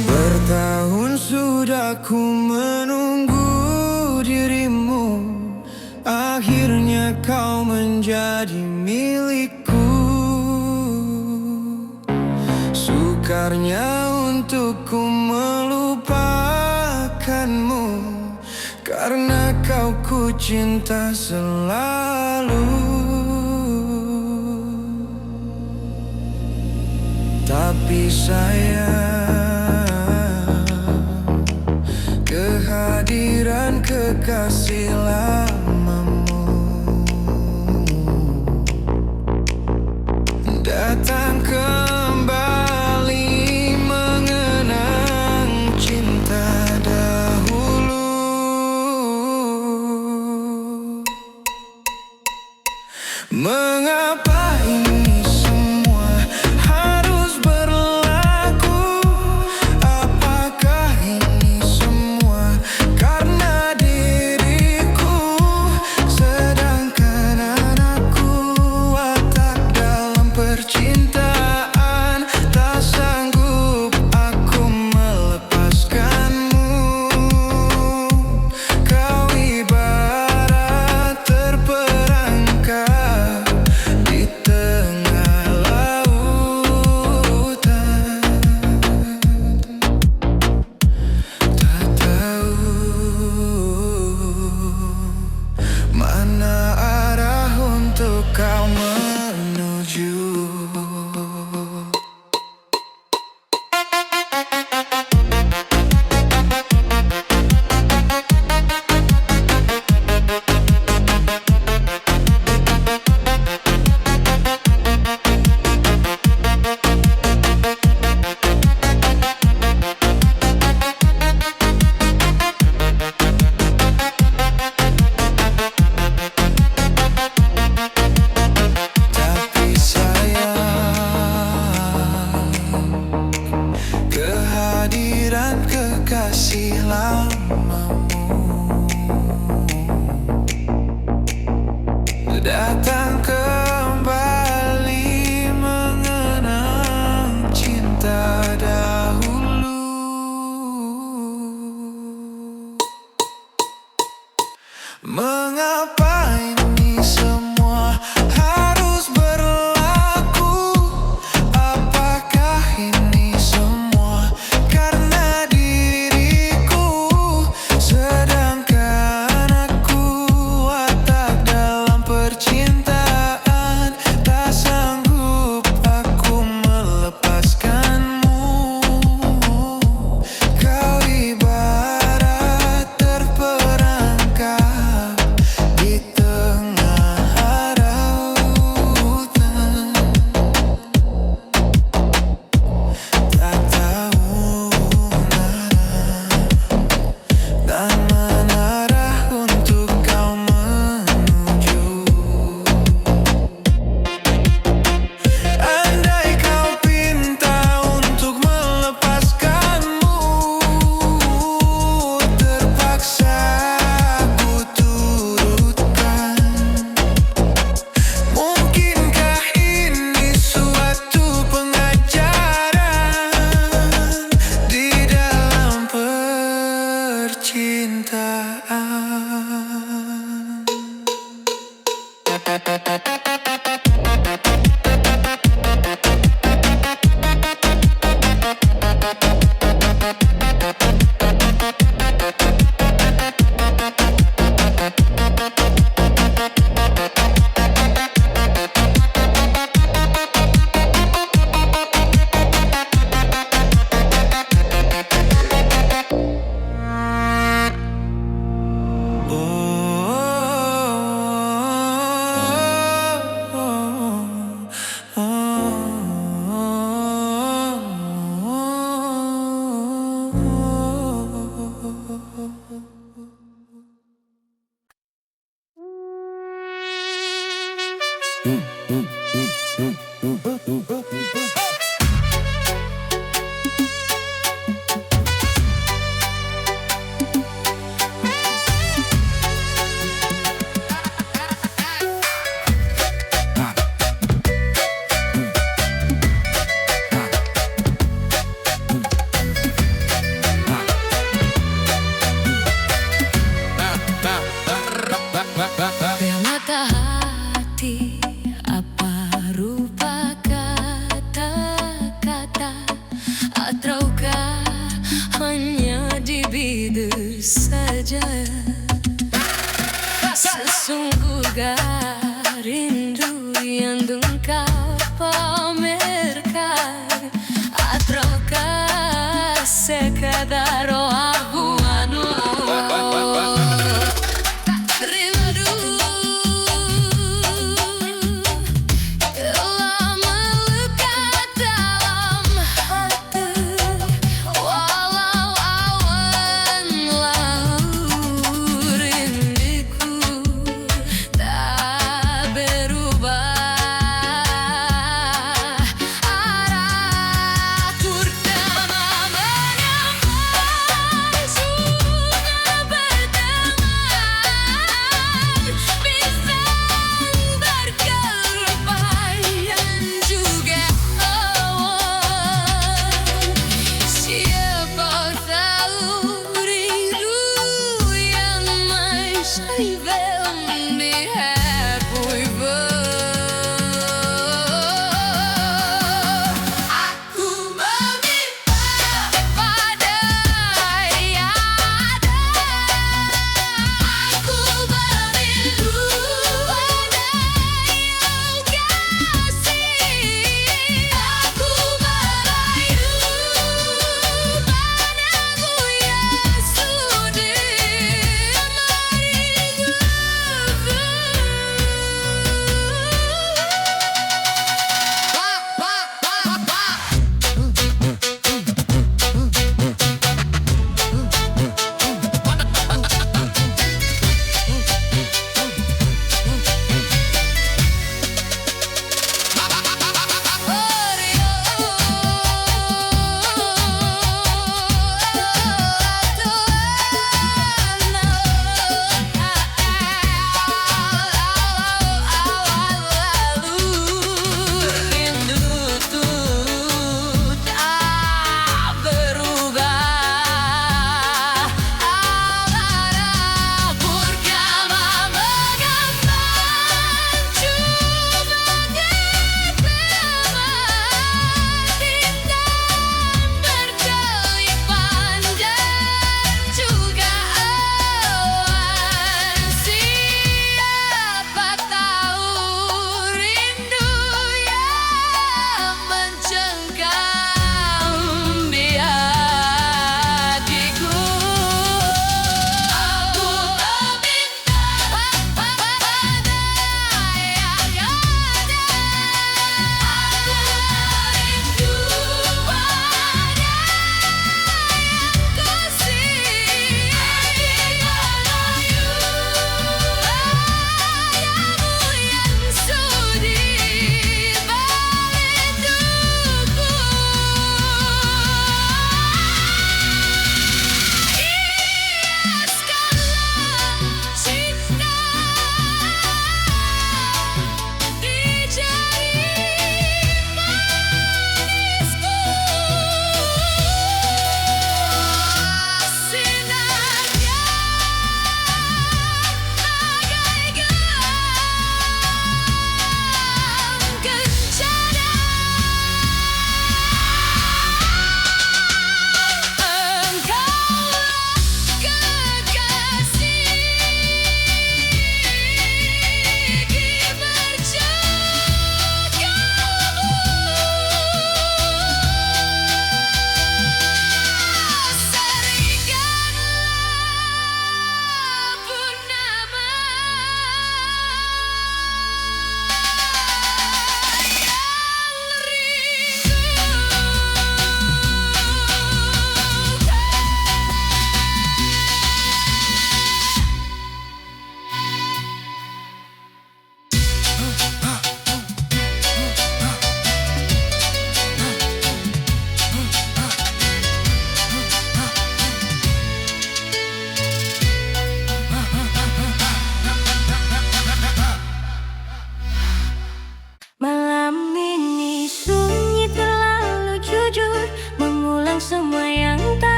Bertahun sudah ku menunggu dirimu, akhirnya kau menjadi milikku. Sukarnya untukku melupakanmu, karena kau ku cinta selalu. Tapi sayang, kehadiran kekasih lamamu datang kembali mengenang cinta dahulu. Mengapa ini semua harus berlaku? Apakah ini semua karena diriku? Sedangkan anakku watak dalam percintaan.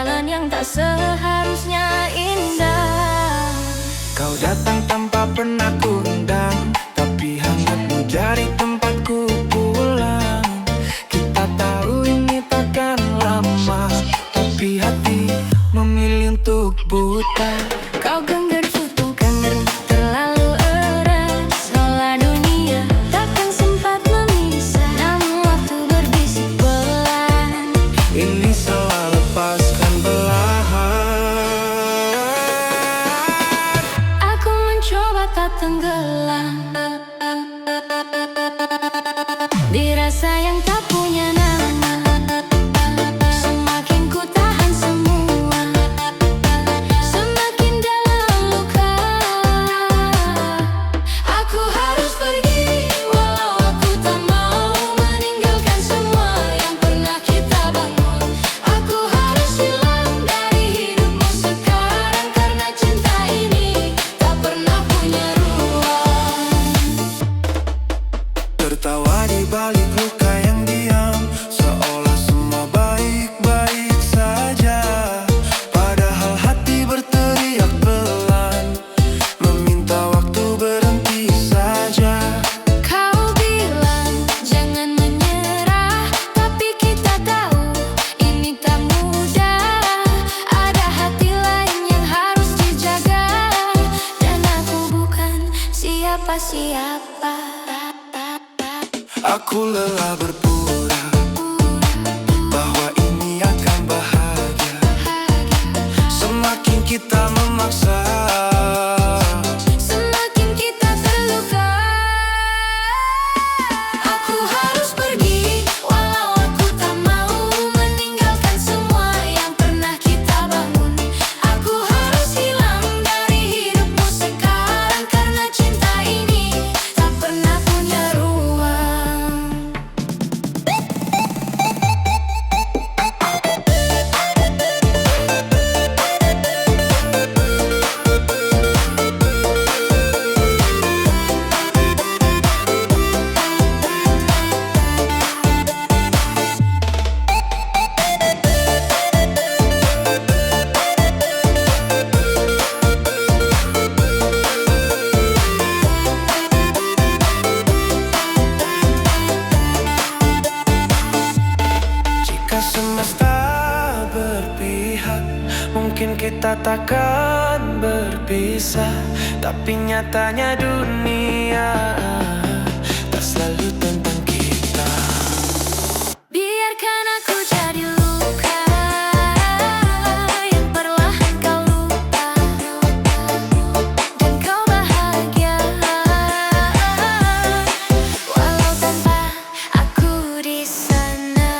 jalan yang tak seharusnya indah. Kau datang tanpa pernah kuundang, tapi hangatmu jadi tempatku pulang. Kita tahu ini takkan lama, tapi hati memilih untuk buta. Kau genggam tutukan terlalu erat, seolah dunia takkan sempat memisah. Namun waktu berbisik pelan, Ini salah, lepaskan belahan. aku mencoba tak tenggelam di rasa yang tak punya nama. Semakin ku tahan semua, semakin dalam luka. Aku harus pergi, walau aku tak mau meninggalkan semua yang pernah kita bangun. Aku harus hilang dari hidupmu sekarang, karena cinta ini tak pernah punya ruang. Tertawa di balik luka yang diam, seolah semua baik-baik saja. Padahal hati berteriak pelan, meminta waktu berhenti saja. Kau bilang jangan menyerah, tapi kita tahu ini tak mudah. Ada hati lain yang harus dijaga, dan aku bukan siapa-siapa. Aku lelah berpura bahwa ini akan bahagia. Semakin kita memaksa, Semakin kita terluka. Aku harus pergi, walau aku tak mau meninggalkan semua yang pernah kita bangun. Aku harus hilang dari hidupmu sekarang, karena cinta ini tak pernah punya ruang. jika semesta berpihak, mungkin kita takkan berpisah. Tapi nyatanya dunia tak selalu tentang kita. Biarkan aku jadi luka yang perlahan kau lupa, dan kau bahagia walau tanpa aku di sana.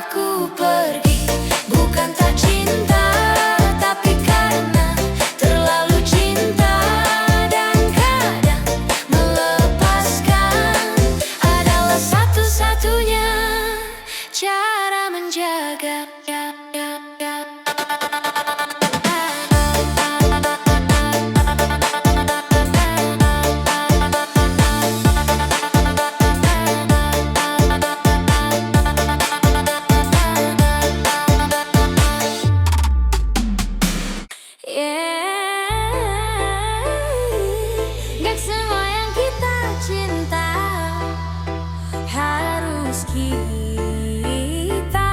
Aku pergi bukan tak cinta, tapi karena terlalu cinta. Dan kadang melepaskan adalah satu-satunya cara menjaga. Gak semua yang kita cinta harus kita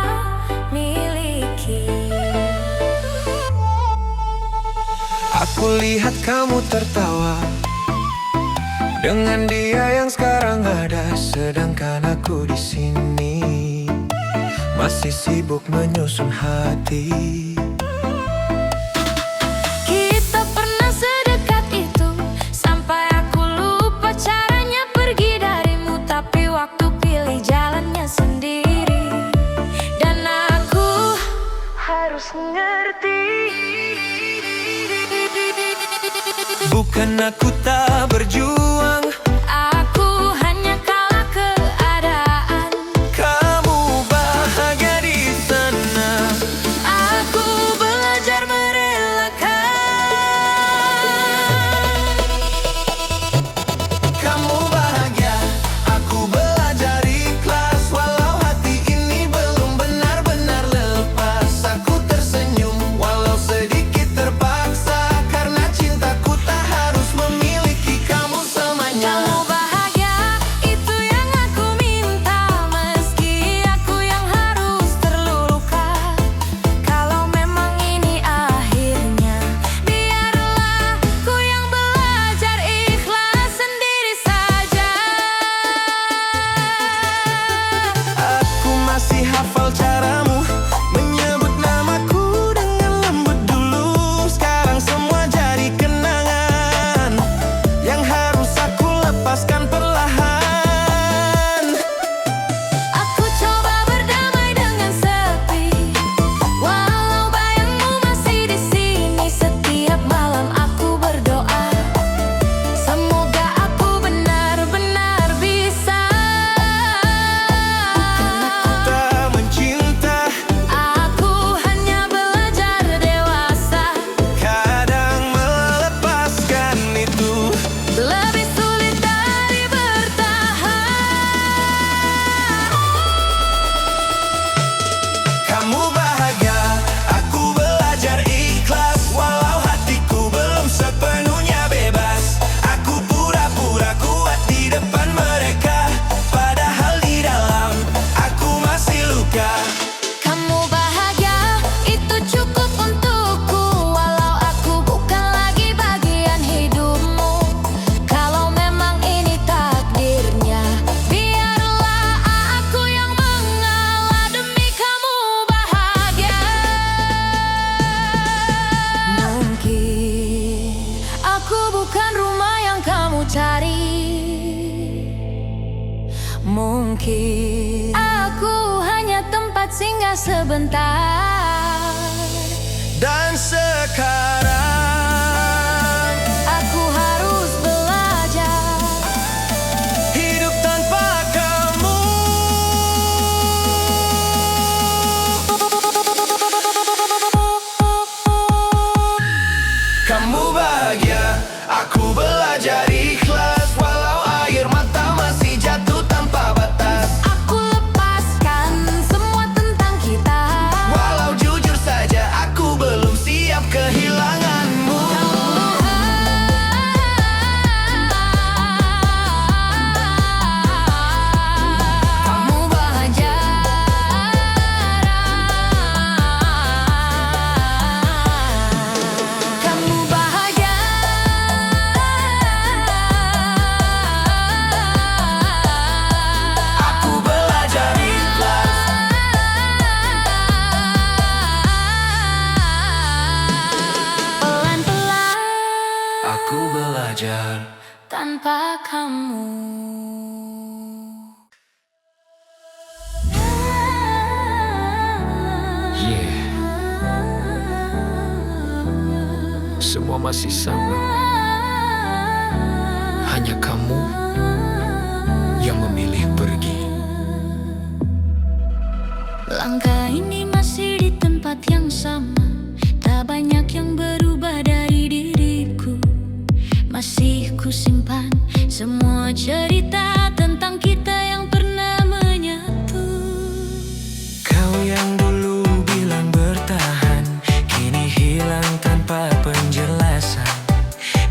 miliki. Aku lihat kamu tertawa dengan dia yang sekarang ada, sedangkan aku di sini masih sibuk menyusun hati. Kita pernah sedekat itu, sampai aku lupa caranya pergi darimu. Tapi waktu pilih jalannya sendiri, dan aku harus ngerti. Bukan aku tak berjuang, Aku hanya kalah keadaan. kamu bahagia di sana. Aku belajar merelakan. Kamu bahagia, aku belajar ikhlas. Walau hati ini bangkit. Aku hanya tempat singgah sebentar. Dan sekarang Aku harus belajar hidup tanpa kamu. Kamu bahagia, aku belajar ikhlas. Walau air mata masih jatuh tanpa batas. Aku lepaskan semua tentang kita. Walau jujur saja aku belum siap kehilanganmu. Kamu bahagia. Kamu bahagia. Aku belajar ikhlas. Pelan-pelan Aku belajar. tanpa kamu. Yeah. Semua masih sama. Hanya kamu yang memilih pergi. Langkah ini masih di tempat yang sama. Tak banyak yang berubah dari diriku. Masih ku simpan semua cerita tentang kita yang pernah menyatu. Kau yang dulu bilang bertahan, kini hilang tanpa penjelasan.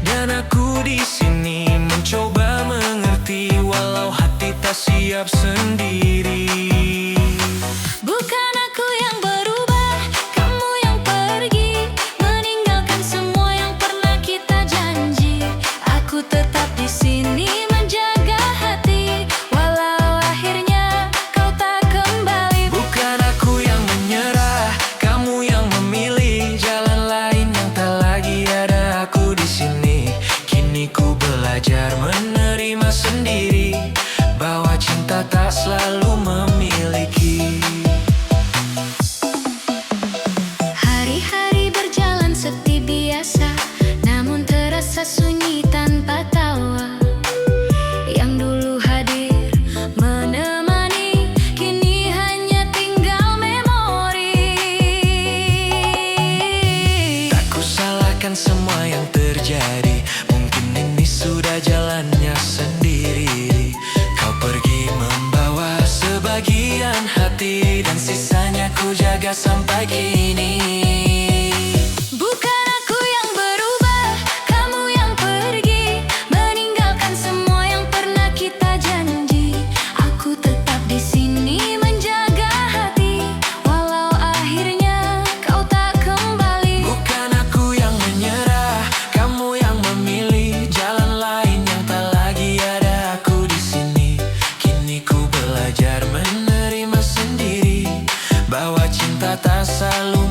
Dan aku di sini mencoba mengerti, walau hati tak siap sendiri. Bukan aku yang berubah, kamu yang pergi, meninggalkan semua yang pernah kita janji. Aku tetap di sini menjaga hati, walau akhirnya kau tak kembali. Bukan aku yang menyerah, kamu yang memilih jalan lain yang tak lagi ada aku di sini. Kini ku belajar menerima sendiri, bahwa cinta tak selalu memiliki. Hari-hari berjalan seperti biasa, namun terasa sunyi tanpa tawa. Yang dulu hadir menemani, kini hanya tinggal memori. Tak ku salahkan semua yang terjadi, mungkin ini sudah jalannya sendiri. Kau pergi membawa sebagian hati, dan sisanya ku jaga sampai kini. Bukan aku yang berubah, kamu yang pergi, meninggalkan semua yang pernah kita janji. Aku tetap di sini menjaga hati, walau akhirnya kau tak kembali. Bukan aku yang menyerah, kamu yang memilih jalan lain yang tak lagi ada aku di sini. Kini ku belajar menerima sendiri, bahwa cinta tak selalu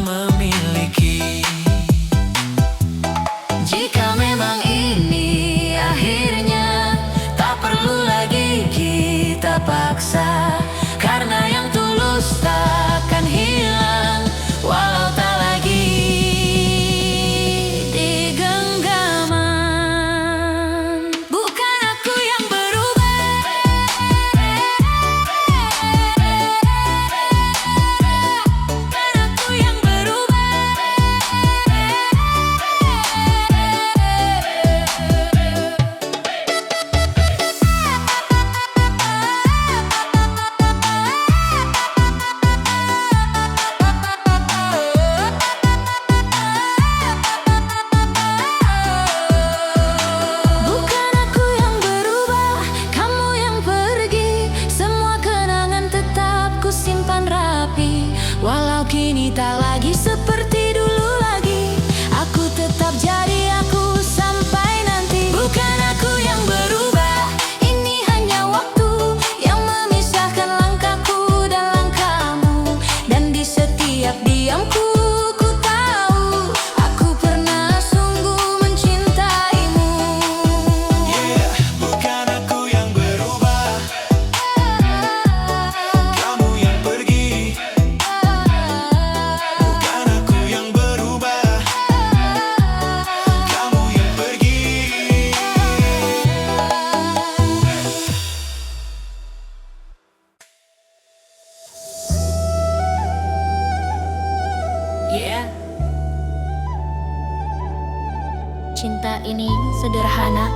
Cinta ini sederhana,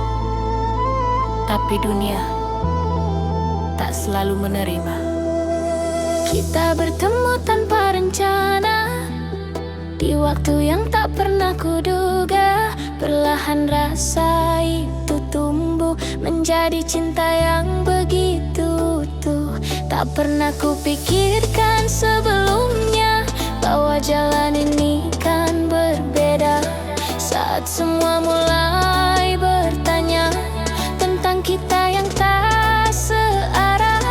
tapi dunia tak selalu menerima. Kita bertemu tanpa rencana, di waktu yang tak pernah kuduga. Perlahan rasa itu tumbuh menjadi cinta yang begitu utuh. Tak pernah kupikirkan sebelumnya bahwa jalan ini kan berbeda. Saat semua mulai bertanya tentang kita yang tak searah,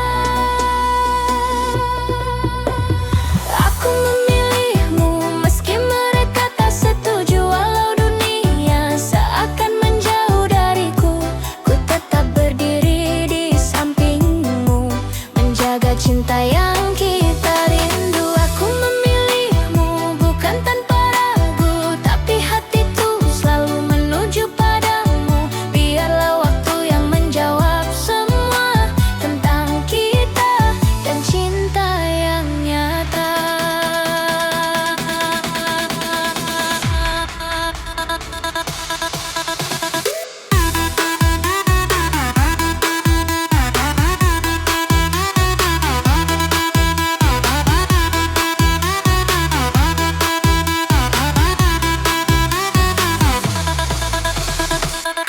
aku memilihmu meski mereka tak setuju. Walau dunia seakan menjauh dariku, ku tetap berdiri di sampingmu, menjaga cinta yang kita rindu. Aku memilihmu bukan tanpa ragu, tapi hatiku selalu menuju padamu. Biarlah waktu yang menjawab semua tentang kita dan cinta yang nyata.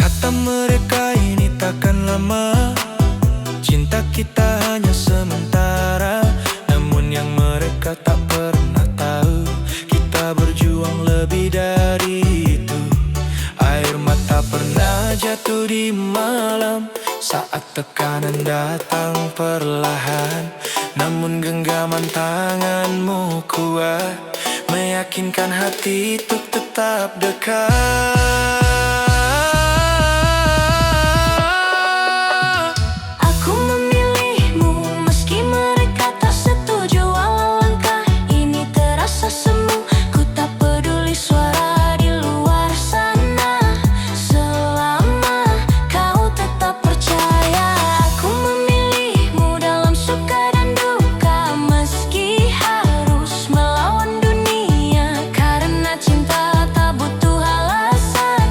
Kata mereka ini takkan lama, cinta kita hanya sementara. Namun yang mereka tak pernah tahu, kita berjuang lebih dari itu. Air mata pernah jatuh di malam saat tekanan datang perlahan. Namun genggaman tanganmu kuat, meyakinkan hati untuk tetap dekat. Aku memilihmu meski mereka tak setuju. Walau langkah ini terasa semu, ku tak peduli suara di luar sana, selama kau tetap percaya. Aku memilihmu dalam suka dan duka, meski harus melawan dunia. Karena cinta tak butuh alasan,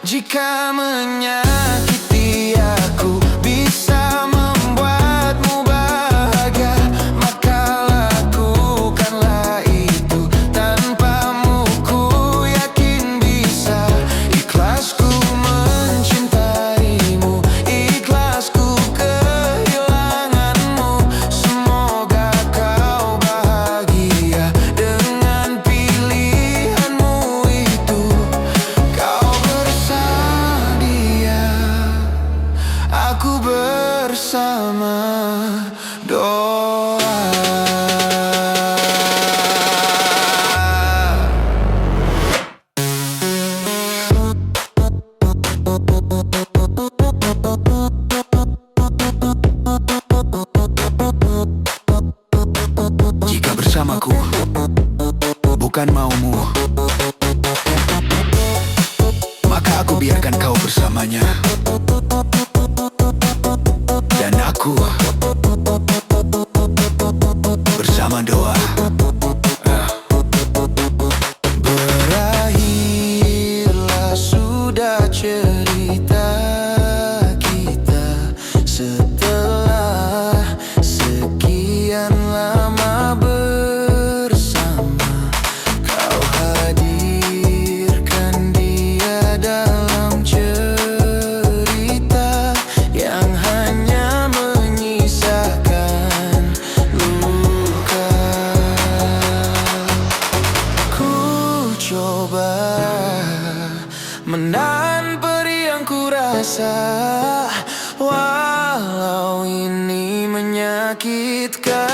Jika menyakiti aku bisa membuatmu bahagia, maka lakukanlah itu. Tanpamu ku yakin bisa. Ikhlasku mencintaimu, ikhlasku kehilanganmu. Semoga kau bahagia dengan pilihanmu itu. Kau bersama dia, aku bersama doa. Jika bersamaku bukan maumu, maka aku biarkan kau bersamanya. Dan aku bersama doa. Berakhirlah sudah cerita kita setelah sekian lama bersama. Kau hadirkan dia dalam cerita yang hanya menyisakan luka. Ku coba menahan perih yang ku rasa, walau ini menyakitkan.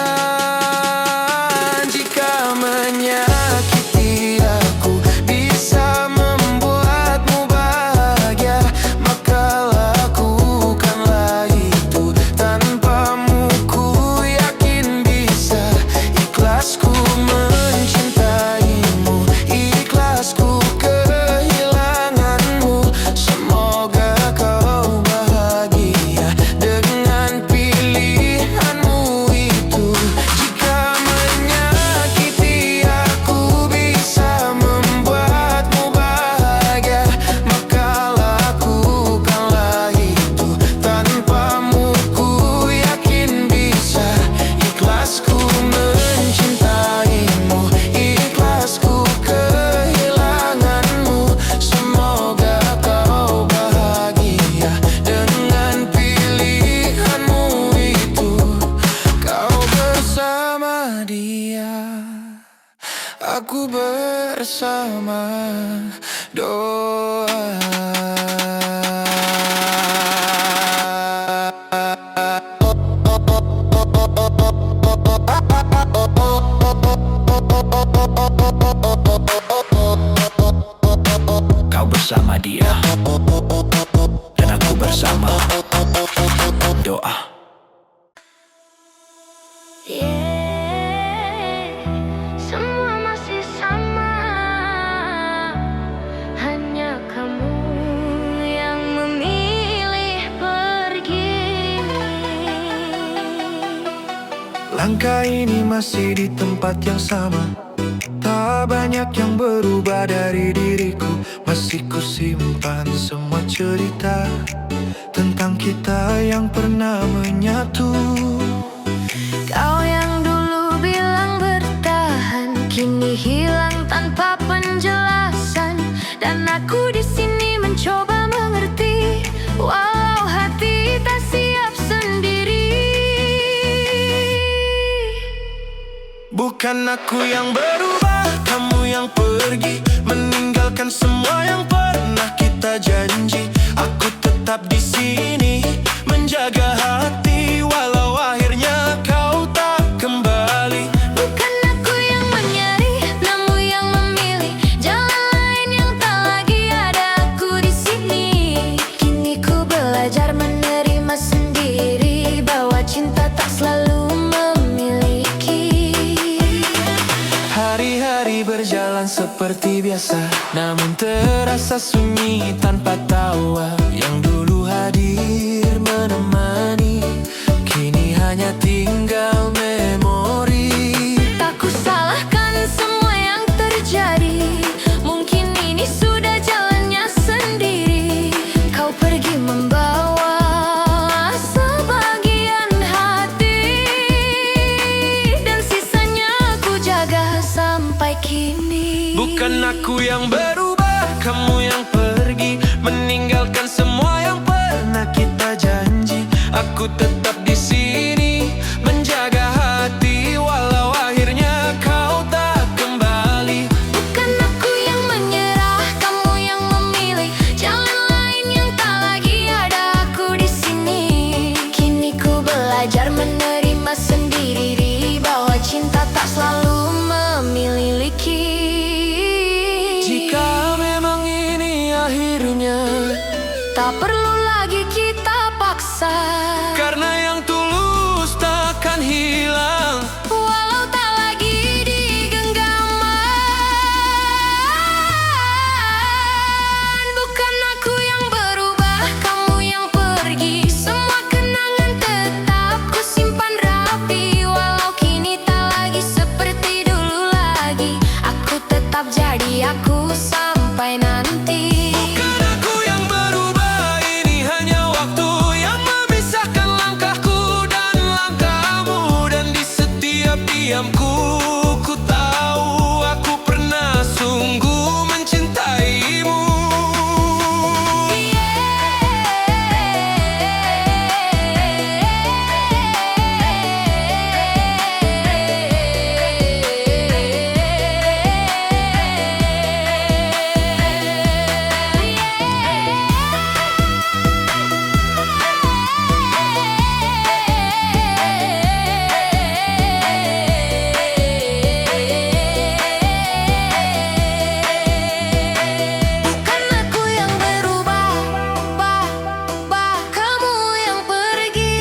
Jika menyakiti aku bisa membuatmu bahagia, maka lakukanlah itu. Tanpamu ku yakin bisa. Ikhlasku mencintaimu, ikhlasku kehilanganmu. Semoga kau bahagia dengan pilihanmu itu. Jika menyakiti aku bisa membuatmu bahagia, maka lakukanlah itu. Tanpamu ku yakin bisa. Ikhlasku mencintaimu, ikhlasku kehilanganmu. Semoga kau bahagia dengan pilihanmu itu. Kau bersama dia, aku bersama doa. Kau bersama dia, dan aku bersama doa. Semua masih sama, hanya kamu yang memilih pergi. Langkah ini masih di tempat yang sama. Tak banyak yang berubah dari diriku. Masih ku simpan semua cerita tentang kita yang pernah menyatu. Kau yang dulu bilang bertahan, kini hilang tanpa penjelasan. Dan aku di sini mencoba mengerti, walau hati tak siap sendiri. Bukan aku yang berubah, kamu yang pergi, meninggalkan semua yang pernah kita janji. Aku tetap di sini menjaga hati, walau akhirnya kau tak kembali. Bukan aku yang menyeri, namun yang memilih jalan lain yang tak lagi ada aku di sini. Kini ku belajar menerima sendiri bahwa cinta tak selalu memiliki. Hari-hari berjalan seperti biasa, namun terasa sunyi tanpa tawa. Yang dulu hadir menemani, kini hanya tinggal memori. Tak ku salahkan semua yang terjadi, mungkin ini sudah jalannya sendiri. aku tetap di sini menjaga hati walau akhirnya kau tak kembali. Bukan aku yang menyerah, kamu yang memilih jalan lain yang tak lagi ada aku di sini. Kini ku belajar menerima sendiri bahwa cinta tak selalu memiliki. Jika memang ini akhirnya, Tak perlu lagi kita paksa, karena yang tulus takkan hilang. walau tak lagi digenggaman. Bukan aku yang berubah, kamu yang pergi. Semua kenangan tetap ku simpan rapi. Walau kini tak lagi seperti dulu lagi, aku tetap jadi aku sampai nanti. Bukan aku yang berubah, ini hanya waktu yang memisahkan langkahku dan langkahmu. Dan di setiap diamku, ku tahu aku pernah sungguh mencintaimu. Bukan aku yang berubah, kamu yang pergi.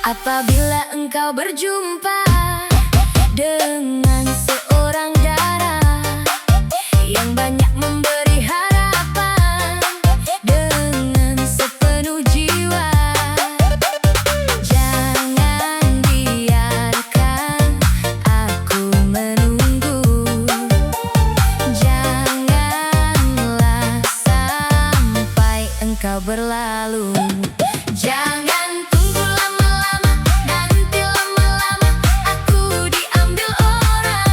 Apabila engkau berjumpa dengan seorang darah yang banyak memberi harapan dengan sepenuh jiwa, jangan biarkan aku menunggu. Janganlah sampai engkau berlalu. Jangan tunggu lama-lama, nanti lama-lama aku diambil orang.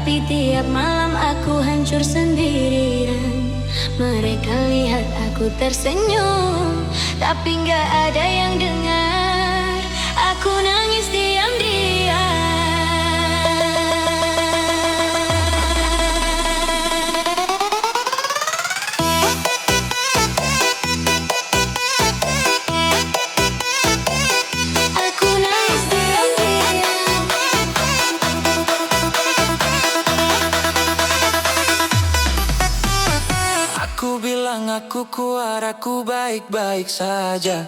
Tapi tiap malam aku hancur sendirian. Mereka lihat aku tersenyum, tapi gak ada yang dengar. Aku nangis diam-diam. Aku nangis diam-diam. Aku bilang aku kuat, aku baik-baik saja.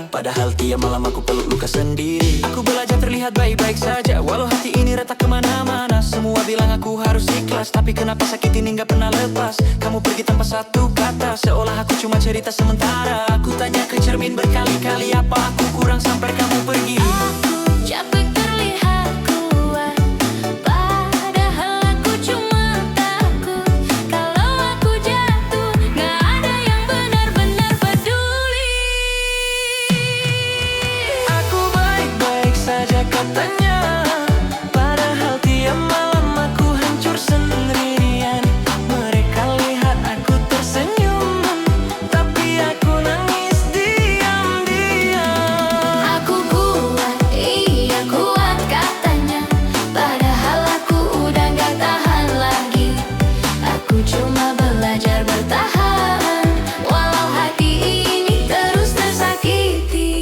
Padahal tiap malam aku peluk luka sendiri. Aku belajar terlihat baik-baik saja, walau hati ini retak kemana-mana. Semua bilang aku harus ikhlas, tapi kenapa sakit ini gak pernah lepas. Kamu pergi tanpa satu kata, seolah aku cuma cerita sementara. Aku tanya ke cermin berkali-kali, apa aku kurang sampai kamu pergi. Aku capek terlihat kuat, padahal aku cuma takut. Kalau aku jatuh, gak ada yang benar-benar peduli. Aku baik-baik saja katanya, padahal tiap malam aku hancur sendirian. Mereka lihat aku tersenyum, tapi aku nangis diam-diam. Aku kuat, iya kuat katanya, padahal aku udah gak tahan lagi. Aku cuma belajar bertahan, walau hati ini terus tersakiti.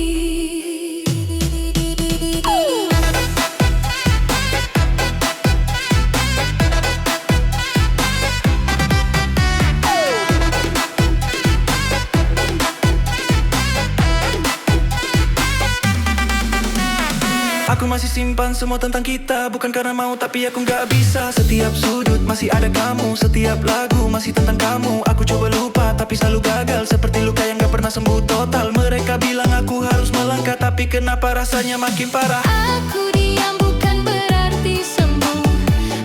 Aku masih simpan semua tentang kita, bukan karena mau tapi aku gak bisa. Setiap sudut masih ada kamu, setiap lagu masih tentang kamu. Aku coba lupa tapi selalu gagal, seperti luka yang gak pernah sembuh total. Mereka bilang aku harus melangkah, tapi kenapa rasanya makin parah. Aku diam bukan berarti sembuh.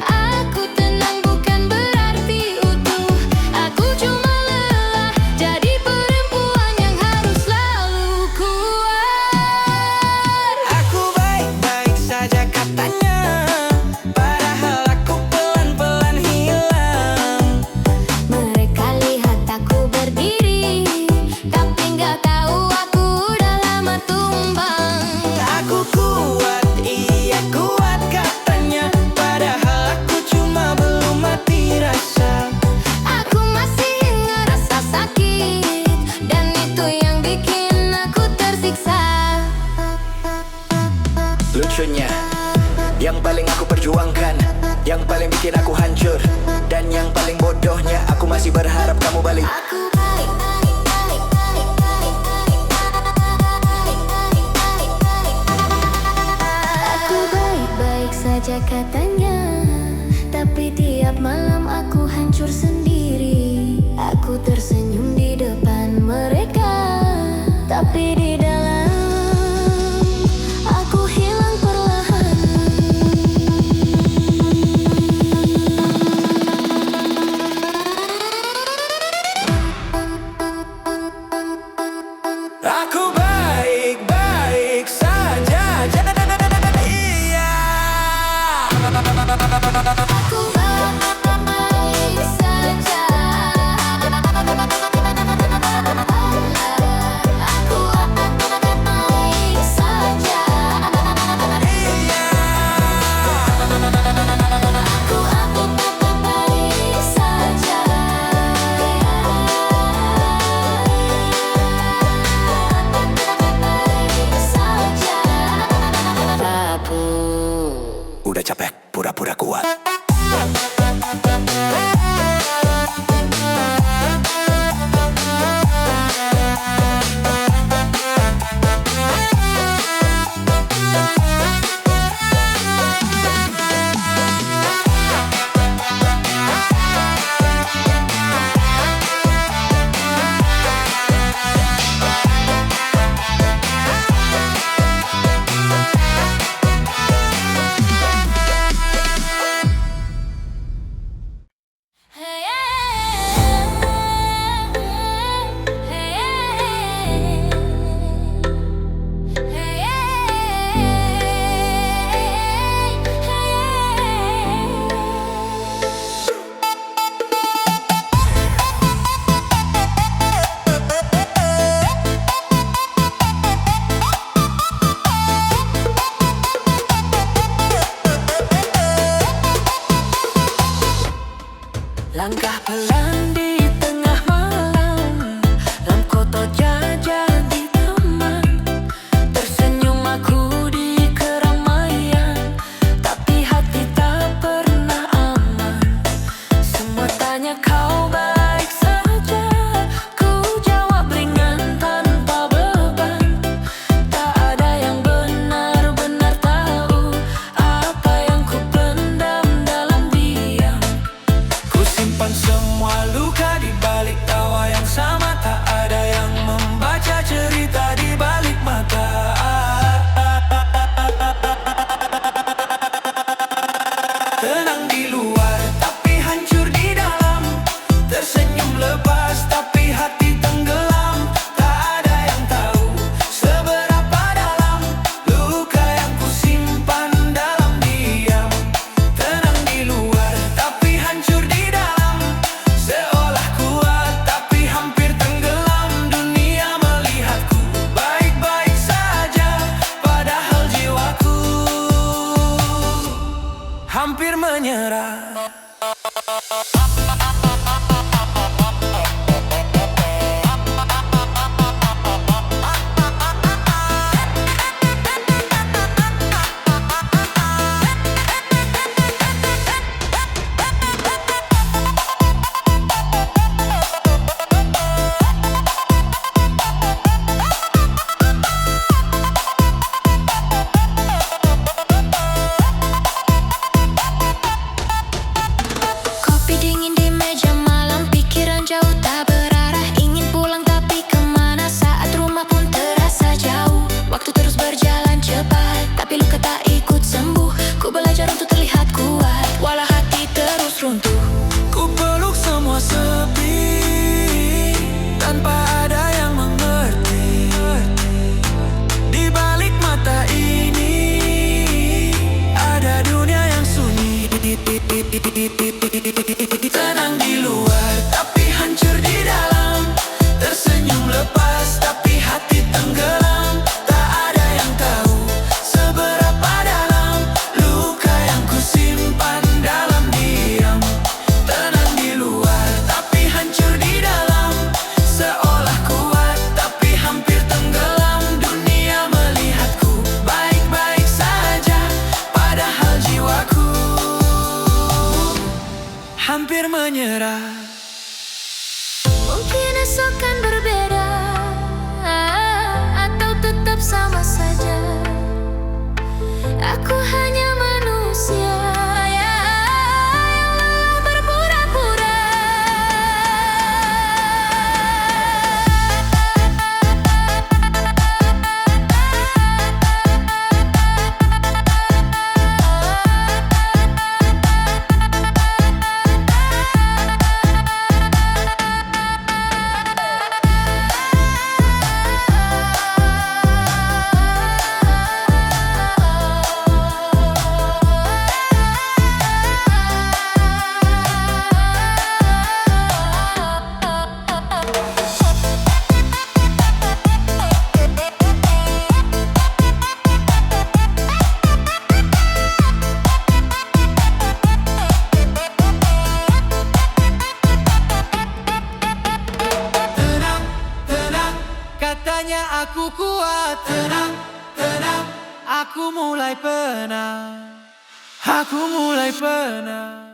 Aku tenang bukan berarti utuh. Aku cuma lelah jadi perempuan yang harus selalu kuat. Aku baik-baik saja katanya, padahal aku pelan-pelan hilang. Mereka lihat aku berdiri, tapi gak tahu aku udah lama tumbang. Aku kuat, iya kuat katanya, padahal aku cuma belum mati rasa. Aku masih ngerasa sakit, dan itu yang bikin aku tersiksa. Lucunya, yang paling aku perjuangkan, yang paling bikin aku hancur, dan yang paling bodohnya, aku masih berharap kamu balik. Aku baik, baik, baik, baik, baik, baik, baik, baik. Aku baik-baik saja katanya, tapi tiap malam aku hancur sendiri. Aku tersenyum di depan mereka, tapi di dalam aku hilang perlahan. Aku baik-baik saja, iya. Aku baik saja. Aku baik saja. Iya. Aku baik saja. Baik saja. Prabu. Udah capek pura-pura kuat. Langkah pelan di tengah malam, lam kotor jadi teman. Tersenyum aku di keramaian, tapi hati tak pernah aman. Semua tanya kau baik saja, ku jawab ringan tanpa beban. Tak ada yang benar-benar tahu apa yang ku pendam dalam diam. Ku simpan semua luka di balik tawa yang sama. Tak ada yang membaca cerita di balik mata. Tenang di luar tapi hancur di dalam, tersenyum lepas tapi hati tenggelam. Tak ada yang tahu seberapa dalam luka yang ku simpan dalam diam. Tenang di luar tapi hancur di dalam, seolah kuat tapi hampir tenggelam. Dunia melihatku baik-baik saja, padahal jiwaku hampir menyerah. Kopi dingin di meja malam, pikiran jauh tak berarah. Ingin pulang tapi kemana, saat rumah pun terasa jauh. Waktu terus berjalan cepat, tapi luka tak ikut sembuh. Ku belajar untuk terlihat kuat, walau hati terus runtuh. Ku peluk semua sepi, tanpa ada yang mengerti. Di balik mata ini ada dunia yang sunyi. Tenang di luar tapi hancur di dalam, tersenyum lepas tapi hati tenggelam. Tak ada yang tahu seberapa dalam luka yang ku simpan dalam diam. Tenang di luar tapi hancur di dalam, seolah kuat tapi hampir tenggelam. Dunia melihatku baik-baik saja, padahal jiwaku hampir menyerah. Mungkin esok kan berbeda, atau tetap sama saja. Aku hanya manusia yang lelah berpura-pura. Tenang, tenang, katanya aku kuat. Tenang, tenang, aku mulai penat. Aku mulai penat.